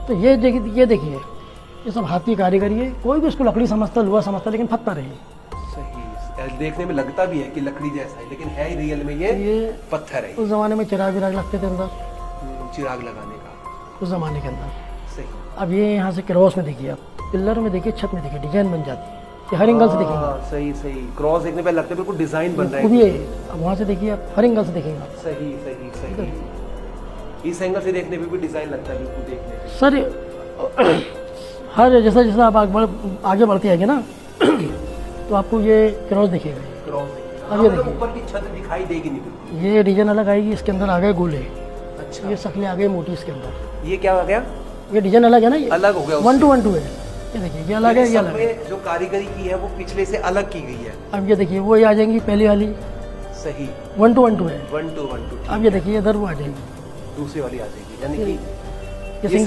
तो ये देखिए ये सब हाथ की कारीगरी है। कोई भी इसको लकड़ी समझता, लोहा समझता, लेकिन पत्थर है। सही, देखने में लगता भी है कि लकड़ी जैसा है, लेकिन है रियल में ये पत्थर है। उस जमाने में चिराग विराग लगते थे अंदर, चिराग लगाने का उस जमाने के अंदर। सही। अब ये यहाँ से क्रॉस में देखिए, आप पिलर में देखिए, छत में देखिए, डिजाइन बन जाती है। ये हर एंगल से देखेंगे। सही सही, क्रॉस देखने पे लगता है बिल्कुल डिजाइन बन रहा है। वो भी है। अब वहाँ से देखिए, आप हर एंगल से देखेंगे। सही सही सही, इस एंगल से देखने पे भी डिजाइन लगता है बिल्कुल देखने पे। सर हर जैसा जैसा आप आगे बढ़ते आएंगे ना तो आपको ये क्रॉस दिखेगा। क्रॉस अब ये देखिए, ऊपर की छत दिखाई देगी नहीं बिल्कुल। ये डिजाइन अलग आएगी, इसके अंदर आ गए गोले। अच्छा, ये शक्लें आ गई मोटी इसके अंदर। ये क्या हो गया? ये डिजाइन अलग है ना, ये अलग हो गया, 1 to 1 2 है। ये देखिए, ये अलग है, ये अलग है। जो कारीगरी की है वो पिछले से अलग की गई है। अब ये देखिए, वो ये आ जाएंगी पहली वाली, सही, 1 to 1 2 है। 1 to 1 2। अब ये देखिए, इधर वो आ जाएगी, दूसरी वाली आ जाएगी, यानी कि ये